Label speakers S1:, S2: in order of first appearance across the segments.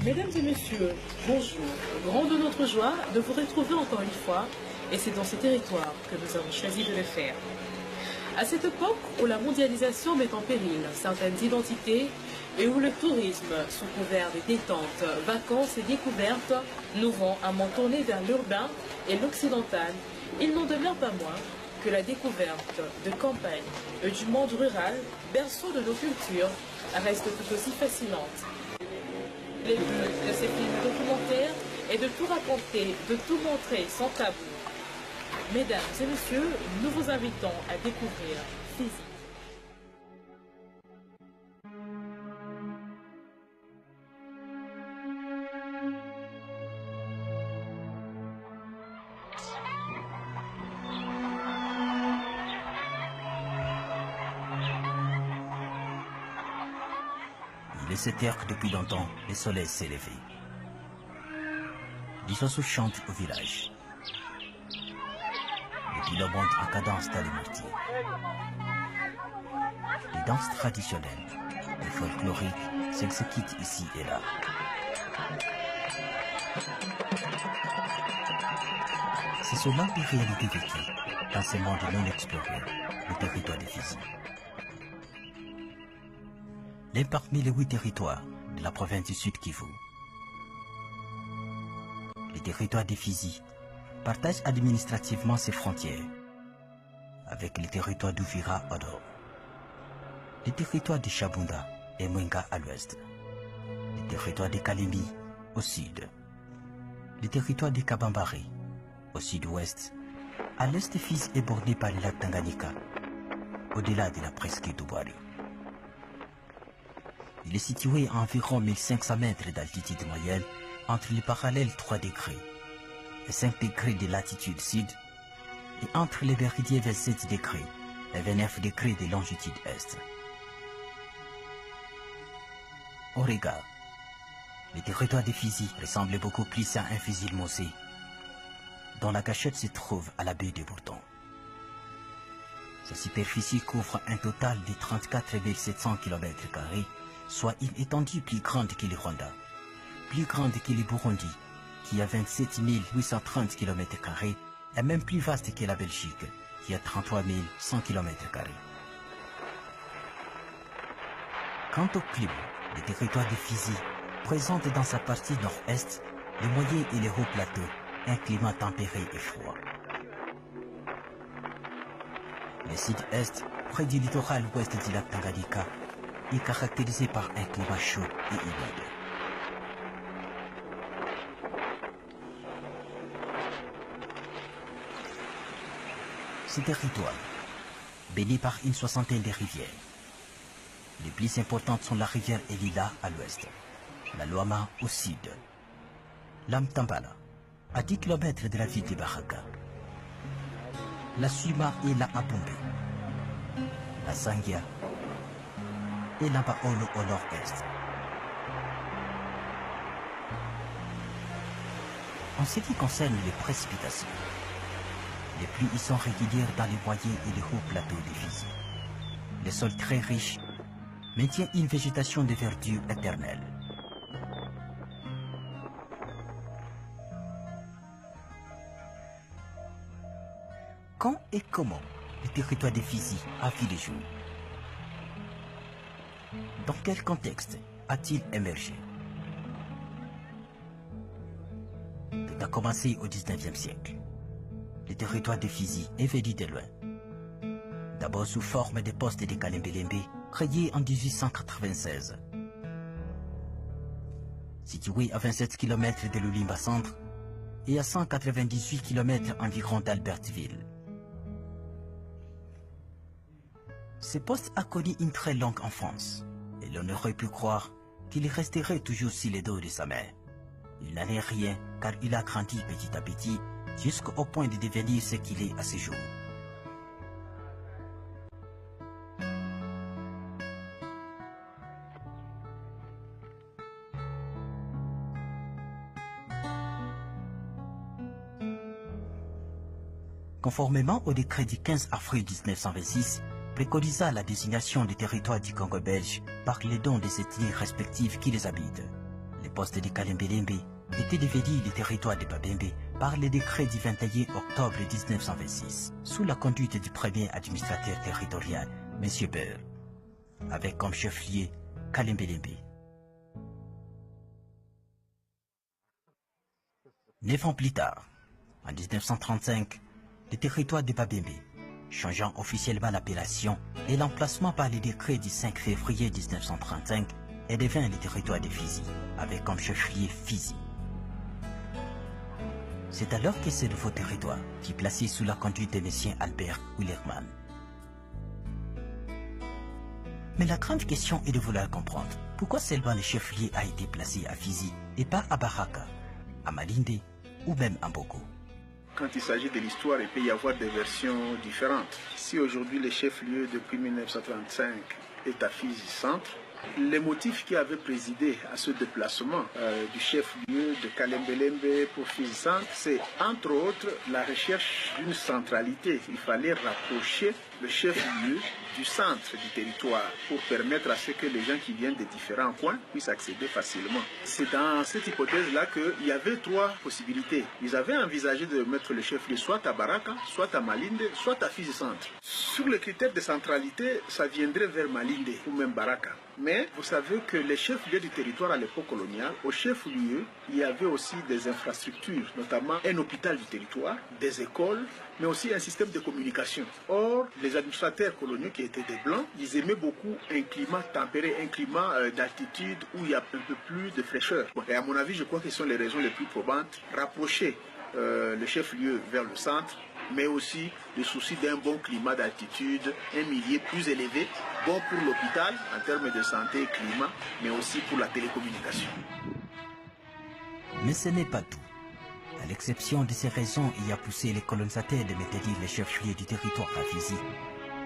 S1: Mesdames et messieurs, bonjour. Grande notre joie de vous retrouver encore une fois, et c'est dans ces territoires que nous avons choisi de le faire. À cette époque où la mondialisation met en péril certaines identités et où le tourisme, sous couvert de détente, vacances et découvertes, nous rend à m'en tourner vers l'urbain et l'occidental, il n'en demeure pas moins que la découverte de campagne et du monde rural, berceau de nos cultures, reste tout aussi fascinante. Le but de ces films documentaires est de tout raconter, de tout montrer sans tabou. Mesdames et messieurs, nous vous invitons à découvrir Fizi.
S2: Il est 7 heures que depuis longtemps, le soleil s'est levé. Les oiseaux chantent au village. Les pilotes montent en cadence dans les mortiers. Les danses traditionnelles, les folkloriques s'exécutent ici et là. C'est cela des réalités vécues dans ce monde non exploré, le territoire de Fizi. L'un parmi les 8 territoires de la province du Sud Kivu. Le territoire de Fizi partage administrativement ses frontières avec le territoire d'Uvira au nord, le territoire de Chabunda et Mwenga à l'ouest, le territoire de Kalemi au sud, le territoire de Kabambari au sud-ouest. À l'est, Fizi est bordé par le lac Tanganyika, au-delà de la presqu'île d'Ubwari. Il est situé à environ 1500 mètres d'altitude moyenne entre les parallèles 3 degrés et 5 degrés de latitude sud et entre les méridiens 27 degrés et 29 degrés de longitude est. Au regard, le territoire de Fizi ressemble beaucoup plus à un fusil moussé dont la cachette se trouve à la baie de Bourdon. Sa superficie couvre un total de 34 700 km², soit une étendue plus grande que le Rwanda, plus grande que le Burundi, qui a 27 830 km², et même plus vaste que la Belgique, qui a 33 100 km². Quant au climat, le territoire de Fizi présente dans sa partie nord-est, les moyens et les hauts plateaux, un climat tempéré et froid. Le sud-est, près du littoral ouest du lac Tanganyika, est caractérisé par un climat chaud et humide. Ce territoire, baigné par une soixantaine de rivières. Les plus importantes sont la rivière Elila à l'ouest, la Luama au sud, l'Amtambala à 10 km de la ville de Baraka, la Suma et la Abombe, la Sangia et la Baolo au nord-est. En ce qui concerne les précipitations, les pluies y sont régulières dans les moyens et les hauts plateaux de Fizi. Le sol très riche maintient une végétation de verdure éternelle. Quand et comment le territoire de Fizi a vu le jour? Dans quel contexte a-t-il émergé? Tout a commencé au XIXe siècle. Le territoire de Fizi est venu de loin. D'abord sous forme de postes de Kalembelembe, créés en 1896. Situé à 27 km de l'Olimba Centre et à 198 km environ d'Albertville. Ce poste a connu une très longue enfance, et l'on aurait pu croire qu'il resterait toujours sur les dos de sa mère. Il n'en est rien, car il a grandi petit à petit, jusqu'au point de devenir ce qu'il est à ce jour. Conformément au décret du 15 avril 1926, préconisa la désignation des territoires du Congo belge par les dons des ethnies respectives qui les habitent. Les postes de Kalembelembe étaient devenus le territoire de Babembe par le décret du 21 octobre 1926, sous la conduite du premier administrateur territorial, M. Beur, avec comme chef-lieu Kalembelembe. 9 ans plus tard, en 1935, le territoire de Babembe, changeant officiellement l'appellation et l'emplacement par le décret du 5 février 1935, est devint le territoire de Fizi, avec comme chef-lieu Fizi. C'est alors que ce nouveau territoire fut placé sous la conduite de M. Albert Willerman. Mais la grande question est de vouloir comprendre pourquoi seulement le chef-lieu a été placé à Fizi et pas à Baraka, à Malinde ou même à Mboko.
S3: Quand il s'agit de l'histoire, il peut y avoir des versions différentes. Si aujourd'hui le chef-lieu depuis 1935 est à Fizi Centre, les motifs qui avaient présidé à ce déplacement du chef-lieu de Kalembelembe pour Fizi Centre, c'est entre autres la recherche d'une centralité. Il fallait rapprocher le chef-lieu du centre du territoire pour permettre à ce que les gens qui viennent des différents coins puissent accéder facilement. C'est dans cette hypothèse-là qu'il y avait 3 possibilités. Ils avaient envisagé de mettre le chef-lieu soit à Baraka, soit à Malinde, soit à Fizi Centre. Sur le critère de centralité, ça viendrait vers Malinde ou même Baraka. Mais vous savez que les chefs-lieux du territoire à l'époque coloniale, au chef-lieu, il y avait aussi des infrastructures, notamment un hôpital du territoire, des écoles, mais aussi un système de communication. Or, les administrateurs coloniaux qui étaient des Blancs, ils aimaient beaucoup un climat tempéré, un climat d'altitude où il y a un peu plus de fraîcheur. Et à mon avis, je crois que ce sont les raisons les plus probantes. Rapprocher le chef-lieu vers le centre, mais aussi le souci d'un bon climat d'altitude, un milieu plus élevé, bon pour l'hôpital en termes de santé et climat, mais aussi pour la télécommunication.
S2: Mais ce n'est pas tout. À l'exception de ces raisons ayant poussé les colonisateurs de maintenir les chefs-lieux du territoire à Fizi,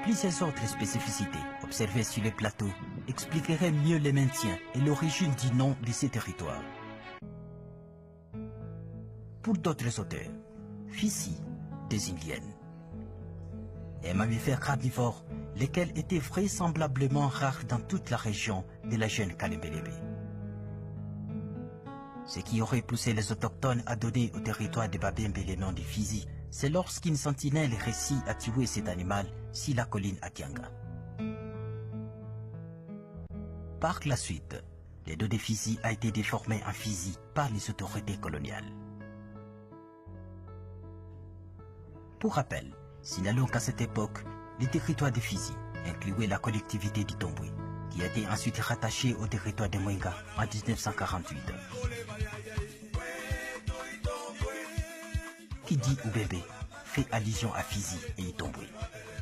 S2: plusieurs autres spécificités observées sur les plateaux expliqueraient mieux le maintien et l'origine du nom de ces territoires. Pour d'autres auteurs, Fizi désigne l'hyène, un mammifère carnivore, lequel était vraisemblablement rare dans toute la région de la jeune Kalembelembe. Ce qui aurait poussé les autochtones à donner au territoire de Babembe le nom de Fizi, c'est lorsqu'une sentinelle réussit à tuer cet animal sur la colline Akianga. Par la suite, le nom de Fizi a été déformé en Fizi par les autorités coloniales. Pour rappel, signalons qu'à cette époque, le territoire de Fizi incluait la collectivité d'Itombwe, qui a été ensuite rattachée au territoire de Mwenga en 1948. Qui dit Oubembe fait allusion à Fizi et Itombwe.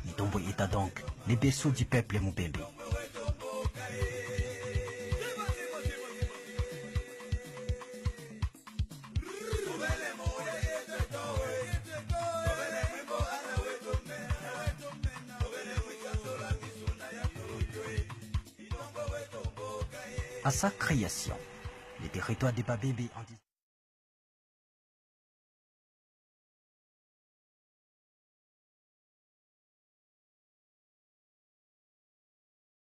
S2: Itombwe étant donc le berceau du peuple Moubembe. À sa création, le territoire de Babembe en